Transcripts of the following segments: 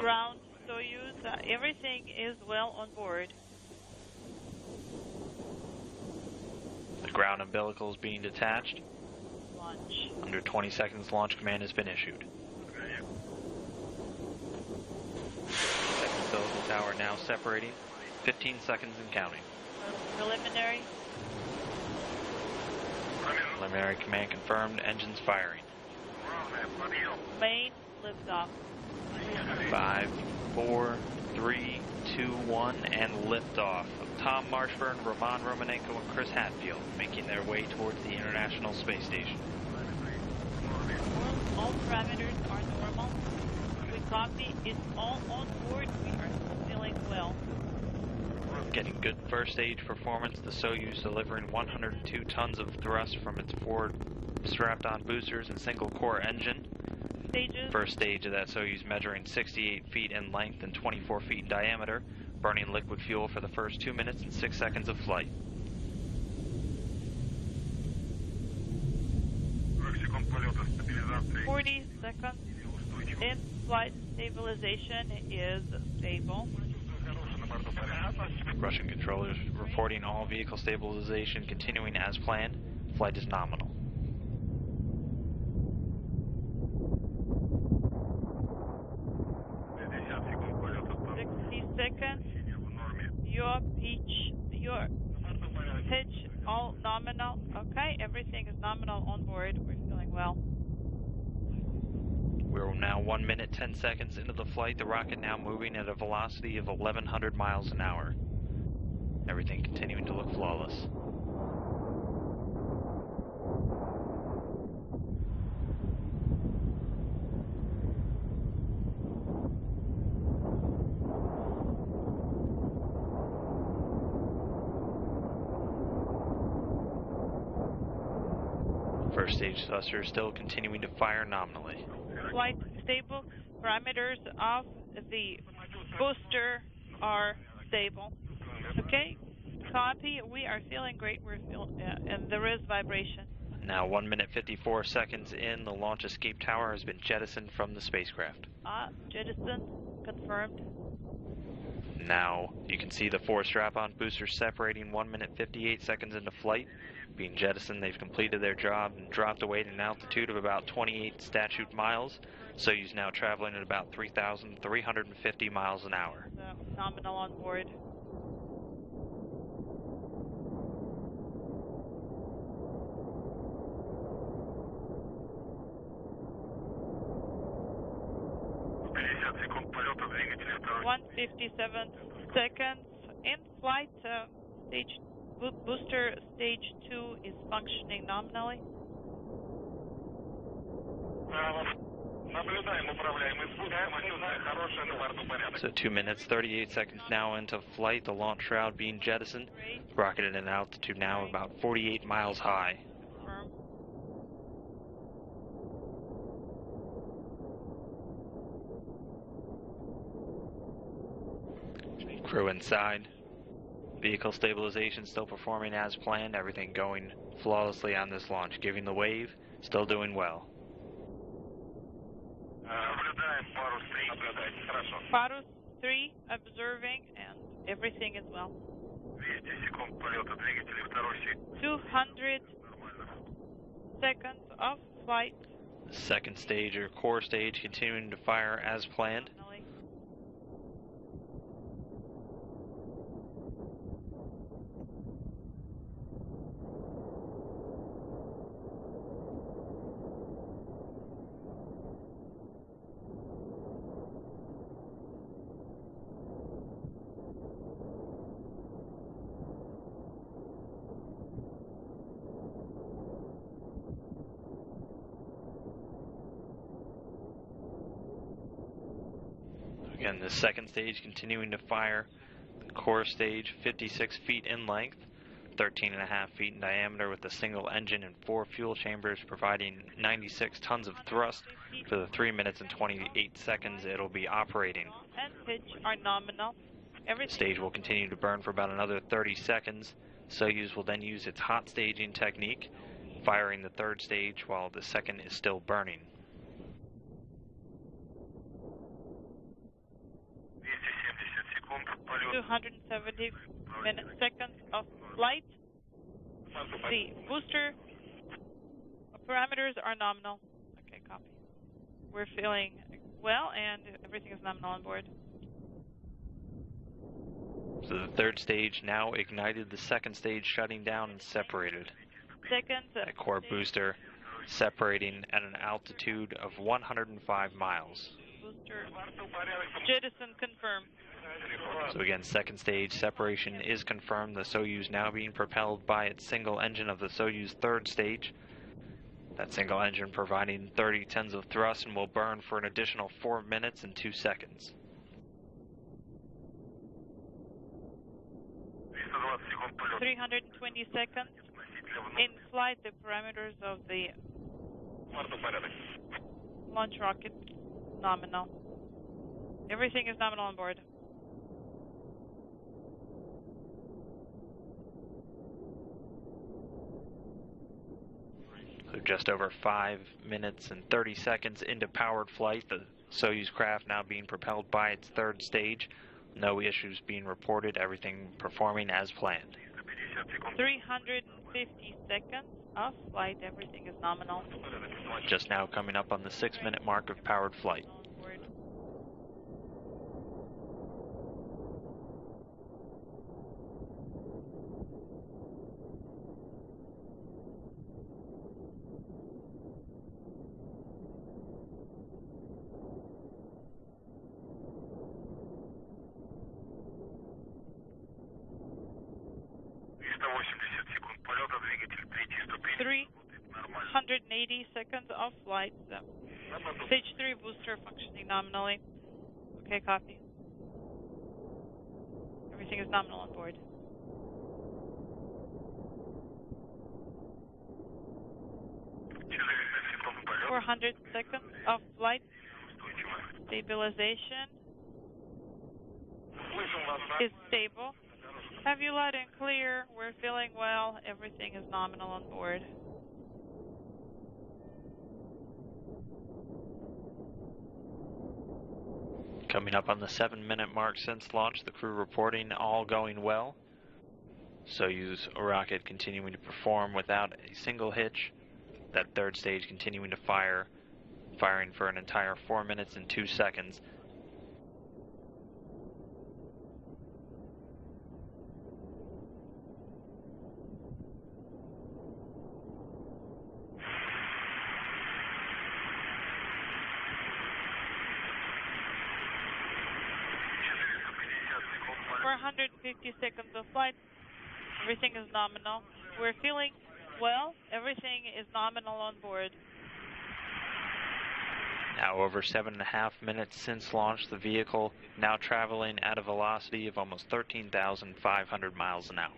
Ground Soyuz, everything is well on board. The ground umbilical is being detached. Launch. Under 20 seconds, launch command has been issued. Second umbilical tower now separating. 15 seconds and counting. Preliminary. Preliminary command confirmed. Engines firing. Main liftoff. 5, 4, 3, 2, 1, and liftoff of Tom Marshburn, Romanenko, and Chris Hadfield, making their way towards the International Space Station. All parameters are normal. We copy. It's all on board. We are feeling well. Getting good first stage performance, the Soyuz delivering 102 tons of thrust from its four strapped-on boosters and single-core engine. Stages. First stage of that Soyuz measuring 68 feet in length and 24 feet in diameter, burning liquid fuel for the first 2 minutes and 6 seconds of flight. "40 seconds. In-flight stabilization is stable. Russian controllers reporting all vehicle stabilization continuing as planned. Flight is nominal. Seconds. Your pitch all nominal. Okay, everything is nominal on board. We're feeling well. We're now 1 minute 10 seconds into the flight. The rocket now moving at a velocity of 1,100 miles an hour. Everything continuing to look flawless. First stage thrusters still continuing to fire nominally. Flight stable. Parameters of the booster are stable. Okay, copy. We are feeling great. We're feeling, and there is vibration. Now 1 minute 54 seconds in, the launch escape tower has been jettisoned from the spacecraft. Jettison confirmed. Now you can see the four strap-on boosters separating 1 minute 58 seconds into flight. Being jettisoned, they've completed their job and dropped away at an altitude of about 28 statute miles. Soyuz now traveling at about 3,350 miles an hour. So, nominal on board. полета 157 seconds in flight. Stage booster stage 2 is functioning nominally. So 2 minutes 38 seconds now into flight, the launch shroud being jettisoned. Rocket at an altitude now about 48 miles high. Crew inside. Vehicle stabilization still performing as planned. Everything going flawlessly on this launch. Giving the wave, still doing well. Parus 3 observing, and everything is well. 200 seconds of flight. Second stage or core stage continuing to fire as planned. Again, the second stage continuing to fire. The core stage, 56 feet in length, 13.5 feet in diameter, with a single engine and 4 fuel chambers, providing 96 tons of thrust for the 3 minutes and 28 seconds it'll be operating. And pitch are nominal. The stage will continue to burn for about another 30 seconds. Soyuz will then use its hot staging technique, firing the third stage while the second is still burning. 270 seconds of flight. The booster parameters are nominal. Okay, copy. We're feeling well, and everything is nominal on board. So the third stage now ignited, the second stage shutting down and separated. That core booster separating at an altitude of 105 miles. Booster jettison confirmed. So again, second stage separation is confirmed. The Soyuz now being propelled by its single engine of the Soyuz third stage. That single engine providing 30 tons of thrust and will burn for an additional 4 minutes and 2 seconds. .320 seconds. In flight, the parameters of the launch rocket nominal. Everything is nominal on board. So just over 5 minutes and 30 seconds into powered flight, the Soyuz craft now being propelled by its third stage. No issues being reported, everything performing as planned. 350 seconds of flight, everything is nominal. Just now coming up on the 6-minute mark of powered flight. двигатель третьей ступени. 380 seconds of flight. Stage 3 booster functioning nominally. Okay, copy. Everything is nominal on board. полета. 400 seconds of flight. Stabilization is stable. Have you loud and clear? We're feeling well. Everything is nominal on board. Coming up on the 7-minute mark since launch, the crew reporting all going well. Soyuz rocket continuing to perform without a single hitch. That third stage continuing to firing for an entire 4 minutes and 2 seconds. For 150 seconds of flight, everything is nominal. We're feeling well. Everything is nominal on board. Now over 7.5 minutes since launch, the vehicle now traveling at a velocity of almost 13,500 miles an hour.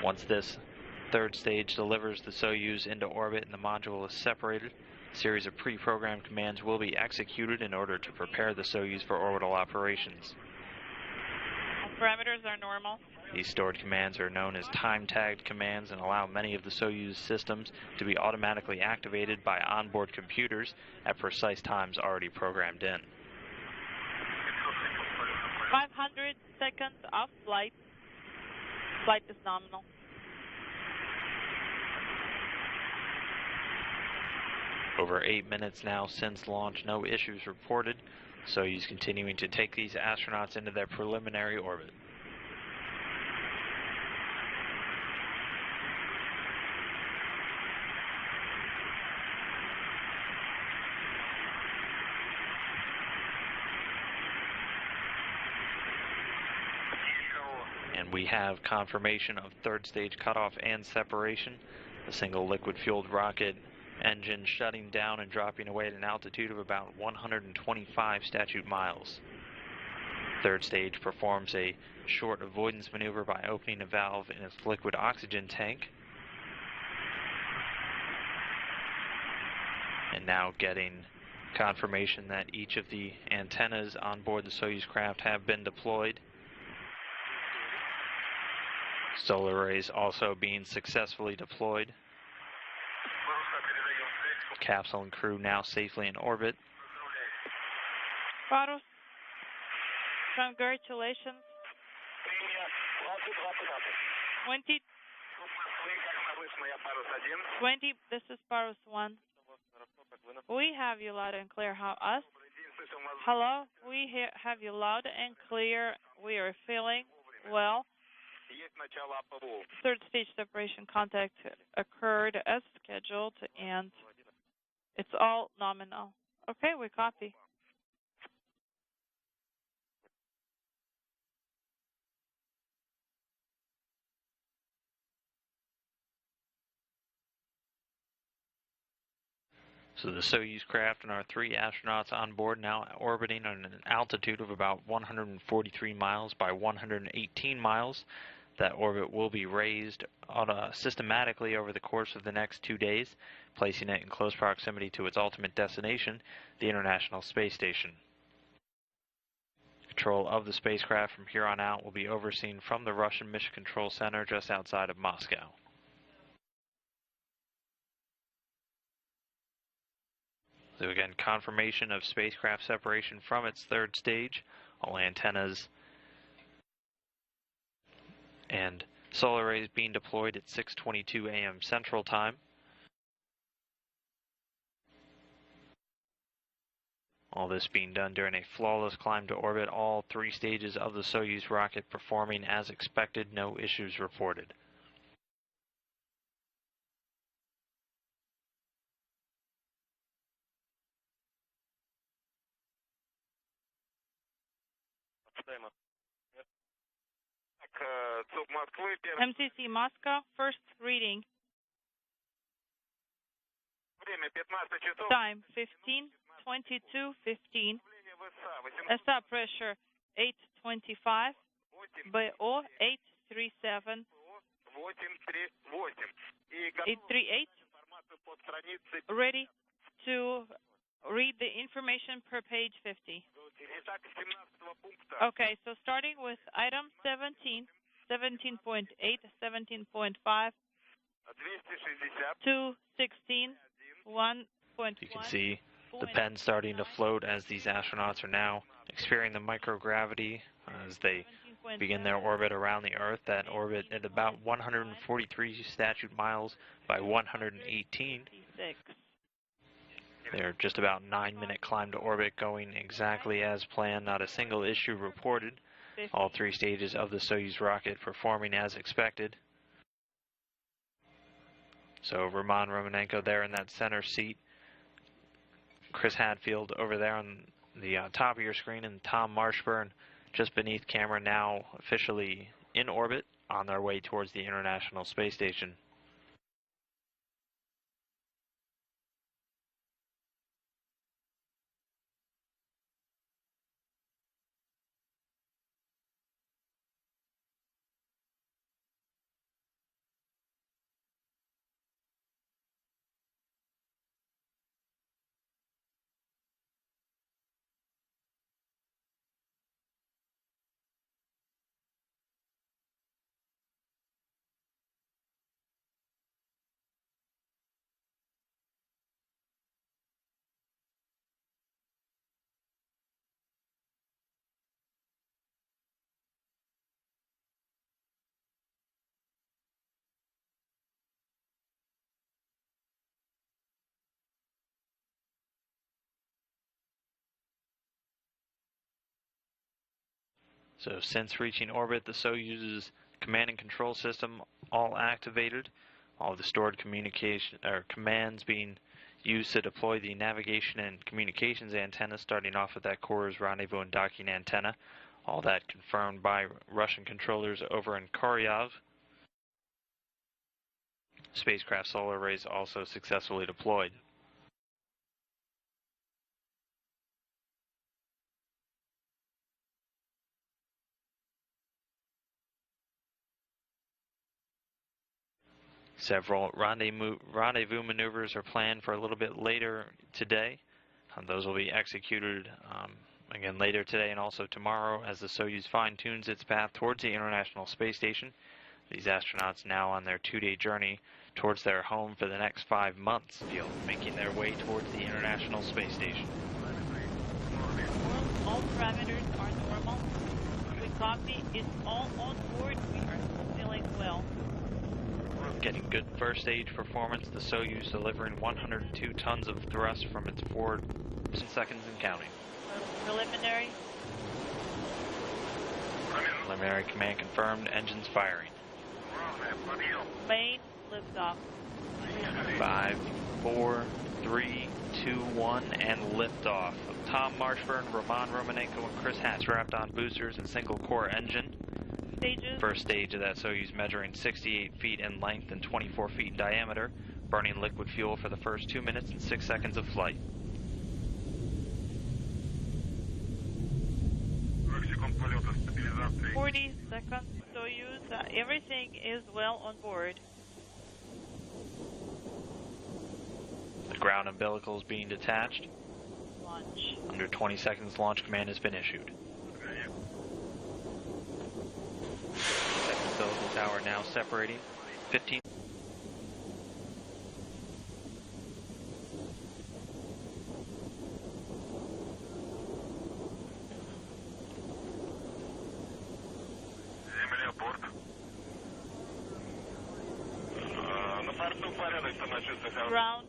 Once this third stage delivers the Soyuz into orbit and the module is separated, a series of pre-programmed commands will be executed in order to prepare the Soyuz for orbital operations. All parameters are normal. These stored commands are known as time-tagged commands and allow many of the Soyuz systems to be automatically activated by onboard computers at precise times already programmed in. 500 seconds of flight. Flight is nominal. Over 8 minutes now since launch, no issues reported. Soyuz continuing to take these astronauts into their preliminary orbit. And we have confirmation of third stage cutoff and separation. The single liquid-fueled rocket engine shutting down and dropping away at an altitude of about 125 statute miles. Third stage performs a short avoidance maneuver by opening a valve in its liquid oxygen tank. And now getting confirmation that each of the antennas on board the Soyuz craft have been deployed. Solar arrays also being successfully deployed. Capsule and crew now safely in orbit. Parus, congratulations. 20, this is Parus 1. We have you loud and clear. How us? Hello, we have you loud and clear. We are feeling well. Third stage separation contact occurred as scheduled, and it's all nominal. Okay, we copy. So the Soyuz craft and our 3 astronauts on board now orbiting on an altitude of about 143 miles by 118 miles. That orbit will be raised systematically over the course of the next 2 days, placing it in close proximity to its ultimate destination, the International Space Station. Control of the spacecraft from here on out will be overseen from the Russian Mission Control Center just outside of Moscow. So again, confirmation of spacecraft separation from its third stage. All antennas and solar arrays being deployed at 6:22 a.m. Central Time. All this being done during a flawless climb to orbit, all 3 stages of the Soyuz rocket performing as expected, no issues reported. MCC Moscow, first reading. Time 15:22:15. SA pressure 825. BO 837. 838. Ready to read the information per page 50. Okay, so starting with item 17, 17.8, 17.5, 216, 1.1. You can see the pen starting to float as these astronauts are now experiencing the microgravity as they begin their orbit around the Earth. That orbit at about 143 statute miles by 118. They're just about 9-minute climb to orbit, going exactly as planned. Not a single issue reported. All 3 stages of the Soyuz rocket performing as expected. So Romanenko there in that center seat. Chris Hadfield over there on the top of your screen, and Tom Marshburn just beneath camera, now officially in orbit on their way towards the International Space Station. So since reaching orbit, the Soyuz's command and control system all activated. All the stored communication or commands being used to deploy the navigation and communications antenna, starting off with that Koro's rendezvous and docking antenna. All that confirmed by Russian controllers over in Koryov. Spacecraft solar arrays also successfully deployed. Several rendezvous maneuvers are planned for a little bit later today. Those will be executed again later today and also tomorrow as the Soyuz fine-tunes its path towards the International Space Station. These astronauts now on their 2-day journey towards their home for the next 5 months, making their way towards the International Space Station. all parameters are normal. We copy. It's all on board. We are feeling well. Getting good first stage performance. The Soyuz delivering 102 tons of thrust from its forward 10 seconds and counting. Preliminary. Preliminary command confirmed. Engines firing. Main liftoff. 5, 4, 3, 2, 1, and liftoff. Tom Marshburn, Romanenko, and Chris Hat strapped on boosters and single core engine. Stages. First stage of that Soyuz measuring 68 feet in length and 24 feet in diameter, burning liquid fuel for the first 2 minutes and 6 seconds of flight. – 40 seconds, Soyuz. Everything is well on board. The ground umbilical is being detached. Launch. Under 20 seconds, launch command has been issued. Second umbilical tower now separating. 15. Ground